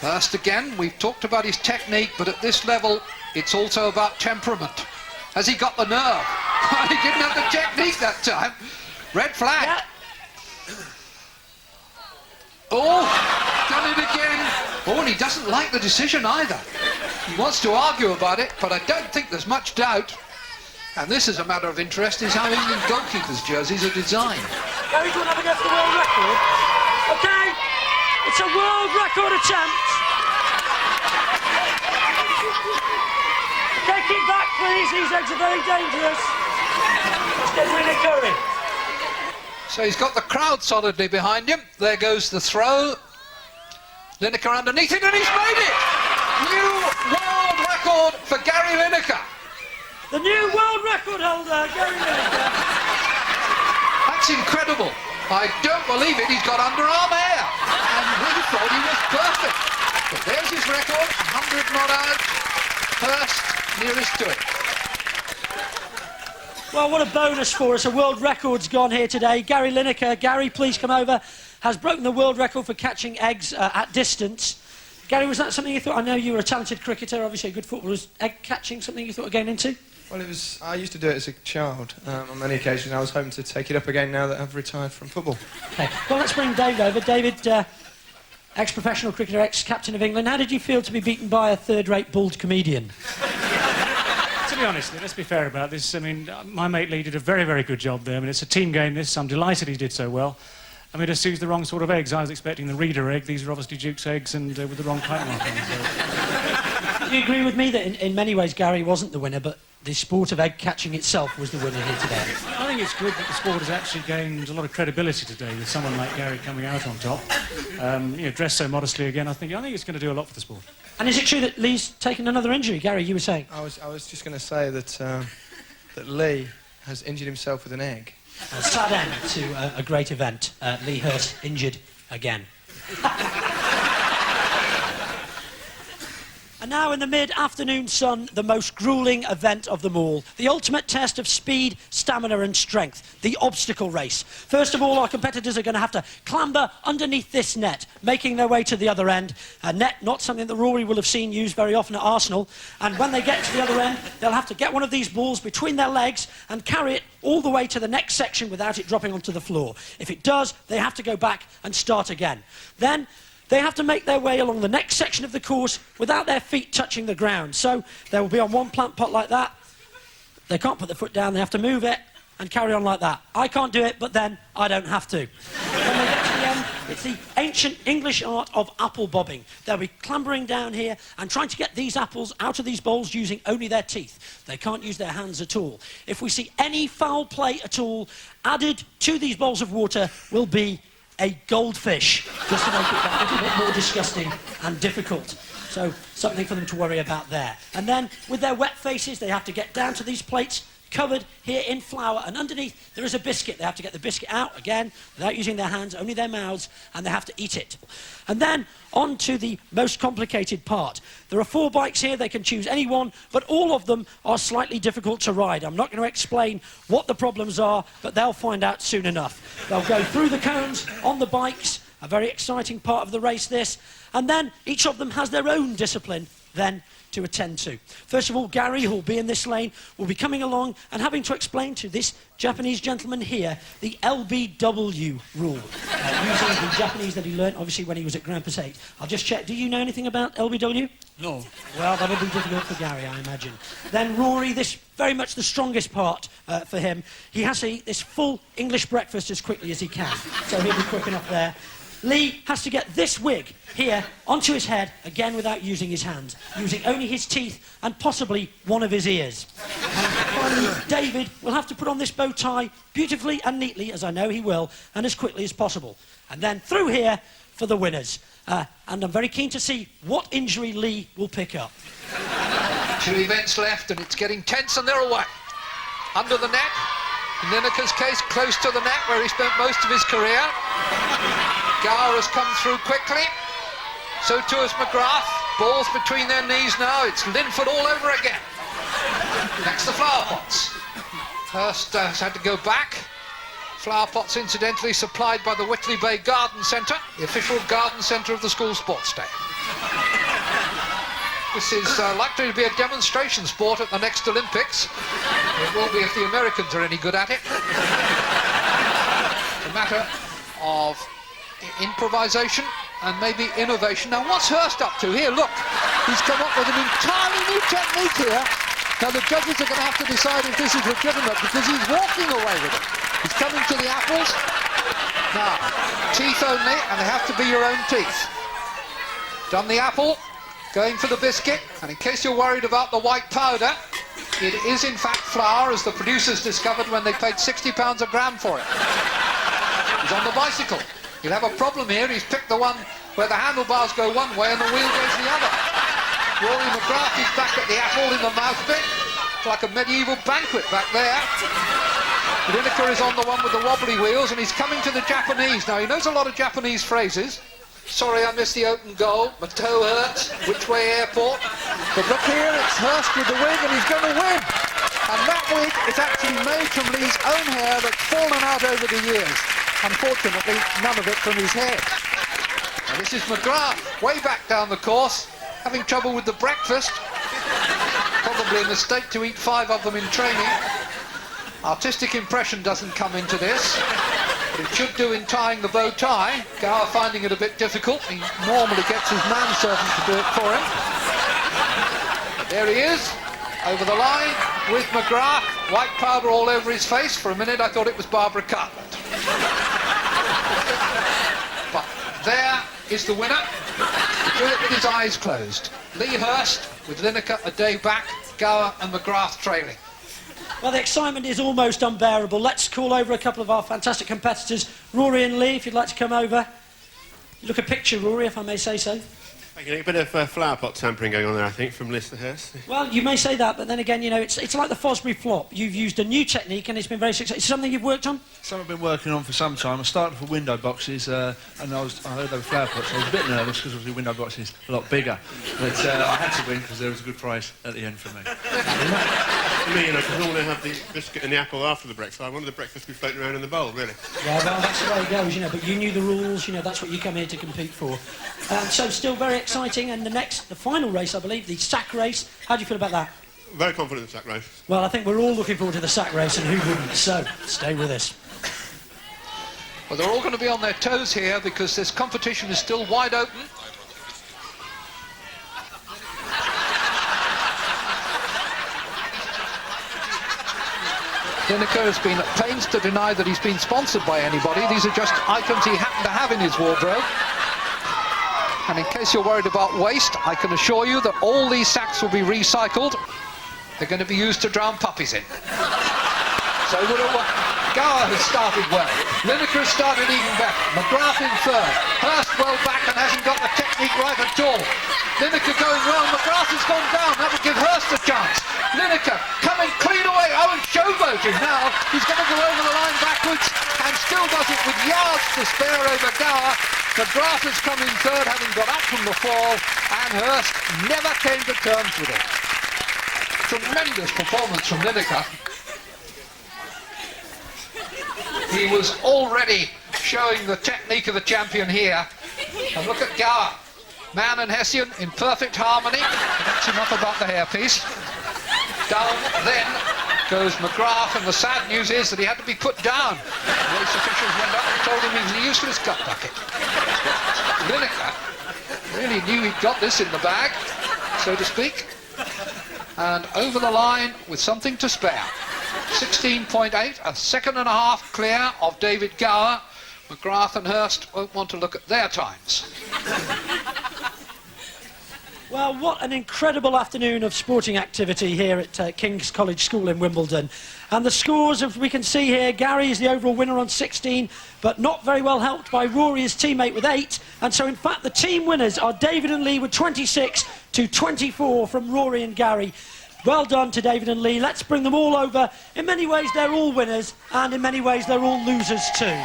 Hurst again, we've talked about his technique, but at this level, it's also about temperament. Has he got the nerve? He didn't have the technique that time. Red flag. Yeah. Oh, done it again. Oh, and he doesn't like the decision either. He wants to argue about it, but I don't think there's much doubt. And this is a matter of interest, is how England goalkeepers' jerseys are designed. Gary's going to have a go for the world record. Okay, it's a world record attempt. Okay, keep back, please. These eggs are very dangerous. Let's get rid of Curry. So he's got the crowd solidly behind him. There goes the throw. Lineker underneath it, and he's made it! New world record for Gary Lineker. The new world record holder, Gary Lineker. That's incredible. I don't believe it. He's got underarm air. And we thought he was perfect. But there's his record, 100 not out. First nearest to it. Well, what a bonus for us. A world record's gone here today. Gary Lineker, Gary, please come over, has broken the world record for catching eggs at distance. Gary, was that something you thought? I know you were a talented cricketer, obviously a good footballer. Was egg catching something you thought of getting into? Well, I used to do it as a child on many occasions. I was hoping to take it up again now that I've retired from football. Okay. Well, let's bring David over. David, ex-professional cricketer, ex-captain of England. How did you feel to be beaten by a third-rate bald comedian? To be honest, let's be fair about this. I mean, my mate Lee did a very, very good job there. I mean, it's a team game, this. I'm delighted he did so well. I mean, just used the wrong sort of eggs. I was expecting the Reader egg. These are obviously Duke's eggs and with the wrong kite mark on. So. Do you agree with me that in many ways Gary wasn't the winner, but the sport of egg catching itself was the winner here today? I think it's good that the sport has actually gained a lot of credibility today with someone like Gary coming out on top. You know, dressed so modestly again. I think it's going to do a lot for the sport. And is it true that Lee's taken another injury? Gary, you were saying? I was just going to say that that Lee has injured himself with an egg. A sad end to a great event. Lee Hurst injured again. And now in the mid-afternoon sun, the most gruelling event of them all. The ultimate test of speed, stamina and strength. The obstacle race. First of all, our competitors are going to have to clamber underneath this net, making their way to the other end. A net, not something that Rory will have seen used very often at Arsenal. And when they get to the other end, they'll have to get one of these balls between their legs and carry it all the way to the next section without it dropping onto the floor. If it does, they have to go back and start again. Then they have to make their way along the next section of the course without their feet touching the ground. So they will be on one plant pot like that. They can't put their foot down, they have to move it and carry on like that. I can't do it, but then I don't have to. When they get to the end, it's the ancient English art of apple bobbing. They'll be clambering down here and trying to get these apples out of these bowls using only their teeth. They can't use their hands at all. If we see any foul play at all, added to these bowls of water will be a goldfish, just to make it that little bit more disgusting and difficult. So something for them to worry about there. And then with their wet faces, they have to get down to these plates covered here in flour, and underneath there is a biscuit. They have to get the biscuit out again without using their hands, only their mouths, and they have to eat it. And then on to the most complicated part. There are 4 bikes here, they can choose any one, but all of them are slightly difficult to ride. I'm not going to explain what the problems are, but they'll find out soon enough. They'll go through the cones on the bikes, a very exciting part of the race this, and then each of them has their own discipline then to attend to. First of all, Gary, who will be in this lane, will be coming along and having to explain to this Japanese gentleman here the LBW rule, using the Japanese that he learnt, obviously, when he was at Grand Passage. I'll just check, do you know anything about LBW? No. Well, that'll be difficult for Gary, I imagine. Then Rory, this very much the strongest part for him. He has to eat this full English breakfast as quickly as he can, so he'll be quick enough there. Lee has to get this wig here onto his head, again without using his hands, using only his teeth and possibly one of his ears. And finally, David will have to put on this bow tie beautifully and neatly, as I know he will, and as quickly as possible. And then through here for the winners. And I'm very keen to see what injury Lee will pick up. 2 events left, and it's getting tense, and they're away. Under the net, in Lineker's case, close to the net, where he spent most of his career. Gower has come through quickly, so too has McGrath. Balls between their knees now, it's Linford all over again. Next the flower pots. Hurst has had to go back. Flower pots, incidentally, supplied by the Whitley Bay Garden Centre, the official garden centre of the school sports day. This is likely to be a demonstration sport at the next Olympics. It will be if the Americans are any good at it. It's a matter of improvisation and maybe innovation. Now, what's Hurst up to? Here, look. He's come up with an entirely new technique here. Now, the judges are going to have to decide if this is legitimate because he's walking away with it. He's coming to the apples. Now, teeth only, and they have to be your own teeth. Done the apple, going for the biscuit, and in case you're worried about the white powder, it is in fact flour, as the producers discovered when they paid £60 a gram for it. He's on the bicycle. He'll have a problem here. He's picked the one where the handlebars go one way and the wheel goes the other. Rory McGrath is back at the apple in the mouth bit. It's like a medieval banquet back there. Lineker is on the one with the wobbly wheels, and he's coming to the Japanese. Now, he knows a lot of Japanese phrases. Sorry, I missed the open goal. My toe hurts. Which way airport? But look here, it's Hurst with the wig, and he's going to win. And that wig is actually made from Lee's own hair that's fallen out over the years. Unfortunately, none of it from his head. Now, this is McGrath, way back down the course, having trouble with the breakfast. Probably a mistake to eat 5 of them in training. Artistic impression doesn't come into this, but it should do in tying the bow tie. Gower finding it a bit difficult. He normally gets his manservant to do it for him. There he is, over the line with McGrath. White powder all over his face. For a minute I thought it was Barbara Cartland. But there is the winner. He did it with his eyes closed. Lee Hurst with Lineker a day back, Gower and McGrath trailing. Well, the excitement is almost unbearable. Let's call over a couple of our fantastic competitors. Rory and Lee, if you'd like to come over. You look a picture, Rory, if I may say so. Thank you. A bit of flower pot tampering going on there, I think, from Lister Hurst. Well, you may say that, but then again, you know, it's like the Fosbury flop. You've used a new technique and it's been very successful. Is it something you've worked on? Something I've been working on for some time. I started for window boxes, and I heard they were flower pots. So I was a bit nervous because obviously window boxes are a lot bigger. But I had to win because there was a good prize at the end for me. For me, you know, because I want to have the biscuit and the apple after the breakfast. I wanted the breakfast to be floating around in the bowl, really. Yeah, well, that's the way it goes, you know, but you knew the rules, you know, that's what you come here to compete for. So still very exciting, and the final race, I believe, the sack race. How do you feel about that? Very confident in the sack race. Well, I think we're all looking forward to the sack race, and who wouldn't? So, stay with us. Well, they're all going to be on their toes here because this competition is still wide open. Lineker has been at pains to deny that he's been sponsored by anybody. These are just items he happened to have in his wardrobe. And in case you're worried about waste, I can assure you that all these sacks will be recycled. They're going to be used to drown puppies in. So Gower has started well. Lineker has started even better. McGrath in third. Hurst well back and hasn't got the technique right at all. Lineker going well. McGrath has gone down. That would give Hurst a chance. Lineker coming clean away. Oh, and showboating now. He's going to go over the line backwards and still does it with yards to spare over Gower. McGrath has come in third, having got up from the fall, and Hurst never came to terms with it. Tremendous performance from Lineker. He was already showing the technique of the champion here. And look at Gower. Man and Hessian in perfect harmony. That's enough about the hairpiece. Down then goes McGrath, and the sad news is that he had to be put down. The race officials went up and told him he was a useless gut bucket. Lineker really knew he'd got this in the bag, so to speak. And over the line with something to spare. 16.8, a second and a half clear of David Gower. McGrath and Hurst won't want to look at their times. Well, what an incredible afternoon of sporting activity here at King's College School in Wimbledon. And the scores, as we can see here, Gary is the overall winner on 16, but not very well helped by Rory, his teammate, with 8. And so, in fact, the team winners are David and Lee with 26 to 24 from Rory and Gary. Well done to David and Lee. Let's bring them all over. In many ways, they're all winners, and in many ways, they're all losers too.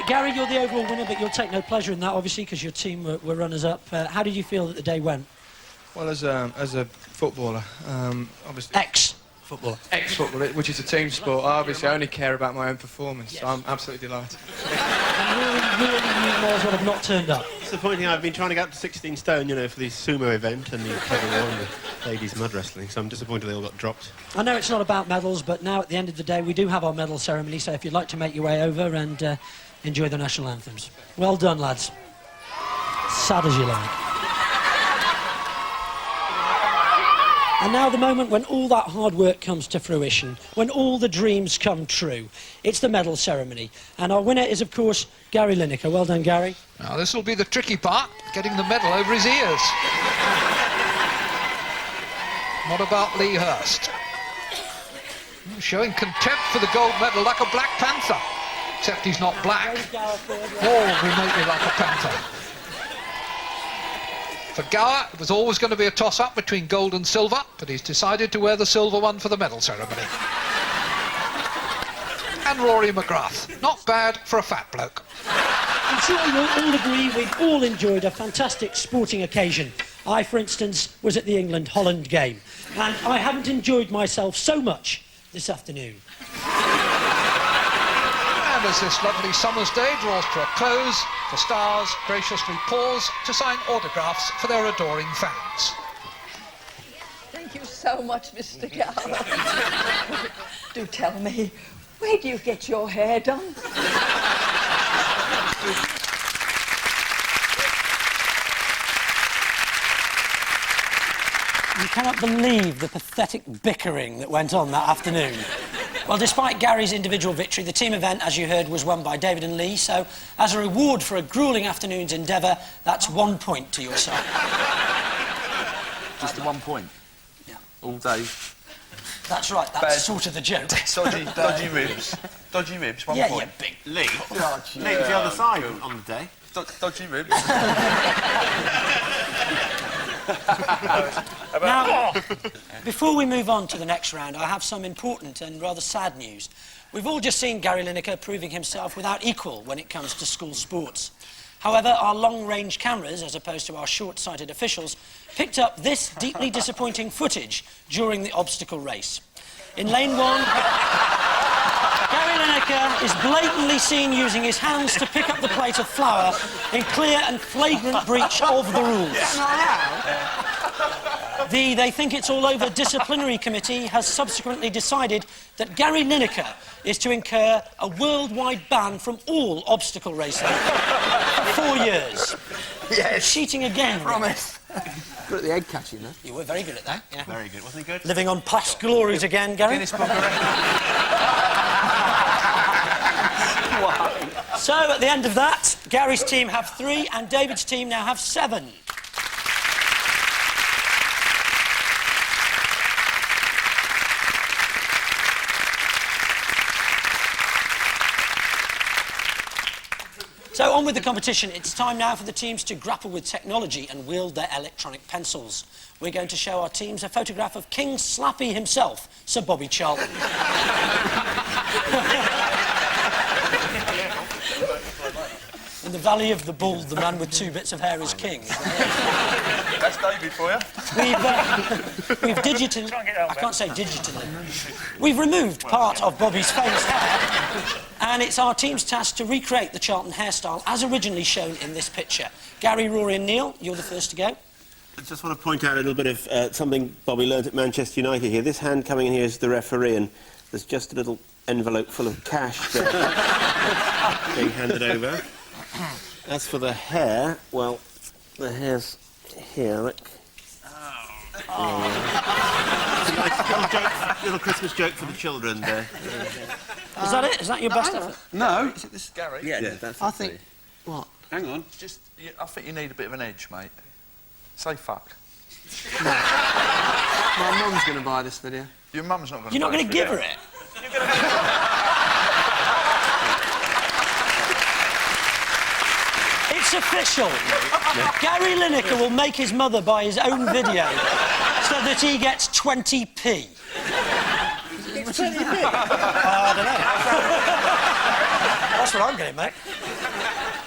Gary, you're the overall winner, but you'll take no pleasure in that, obviously, because your team were runners-up. How did you feel that the day went? Well, as a footballer, obviously... footballer. Ex-footballer, which is a team sport. I obviously only care about my own performance, so I'm absolutely delighted. Really, you may as well have not turned up. Disappointing. I've been trying to get up to 16 stone, you know, for the sumo event and the Kevin Warren, the ladies mud wrestling, so I'm disappointed they all got dropped. I know it's not about medals, but now at the end of the day we do have our medal ceremony, so if you'd like to make your way over and enjoy the national anthems. Well done, lads. Sad as you like. And now the moment when all that hard work comes to fruition, when all the dreams come true. It's the medal ceremony. And our winner is, of course, Gary Lineker. Well done, Gary. Now, this will be the tricky part, getting the medal over his ears. What about Lee Hurst? Showing contempt for the gold medal like a Black Panther. Except he's not black. Oh, we make me like a panther. For Gower, it was always going to be a toss-up between gold and silver, but he's decided to wear the silver one for the medal ceremony. And Rory McGrath. Not bad for a fat bloke. I'm sure we will all agree we've all enjoyed a fantastic sporting occasion. I, for instance, was at the England-Holland game, and I haven't enjoyed myself so much this afternoon. And as this lovely summer's day draws to a close, the stars graciously pause to sign autographs for their adoring fans. Thank you so much, Mr. Gower. Do tell me, where do you get your hair done? You cannot believe the pathetic bickering that went on that afternoon. Well, despite Gary's individual victory, the team event, as you heard, was won by David and Lee, so as a reward for a gruelling afternoon's endeavour, that's 1 point to your side. Just 1 point? Yeah. All day? That's right, that's sort of the joke. Dodgy ribs. Dodgy ribs, 1 point. Yeah, big... Lee? Lee's the other side on the day. Dodgy ribs. Now, before we move on to the next round, I have some important and rather sad news. We've all just seen Gary Lineker proving himself without equal when it comes to school sports. However, our long-range cameras, as opposed to our short-sighted officials, picked up this deeply disappointing footage during the obstacle race. In lane 1, Gary Lineker is blatantly seen using his hands to pick up the plate of flour in clear and flagrant breach of the rules. The They Think It's All Over disciplinary committee has subsequently decided that Gary Lineker is to incur a worldwide ban from all obstacle racing for 4 years. Yes. Cheating again. Promise. Good at the egg catching, though. You were very good at that, yeah. Very good, wasn't he good? Living on past glories again, Gary. Guinness Book of Records. So, at the end of that, Gary's team have 3 and David's team now have 7. So, on with the competition. It's time now for the teams to grapple with technology and wield their electronic pencils. We're going to show our teams a photograph of King Slappy himself, Sir Bobby Charlton. In the Valley of the Bull, the man with 2 bits of hair is king. That's David for you. We've digitally... I can't say digitally. We've removed part of Bobby's famous hair, and it's our team's task to recreate the Charlton hairstyle as originally shown in this picture. Gary, Rory and Neil, you're the first to go. I just want to point out a little bit of something Bobby learnt at Manchester United here. This hand coming in here is the referee, and there's just a little envelope full of cash there being handed over. As for the hair, well, the hair's here, look. Little Christmas joke for the children there. Is that it? Is that your best effort? No. Is it this Gary? Yeah, that's I think... What? Hang on. I think you need a bit of an edge, mate. Say fuck. My mum's going to buy this video. Your mum's not going to You're not going to give her it? It's official. Gary Lineker will make his mother buy his own video so that he gets 20p. I don't know. That's what I'm getting, mate.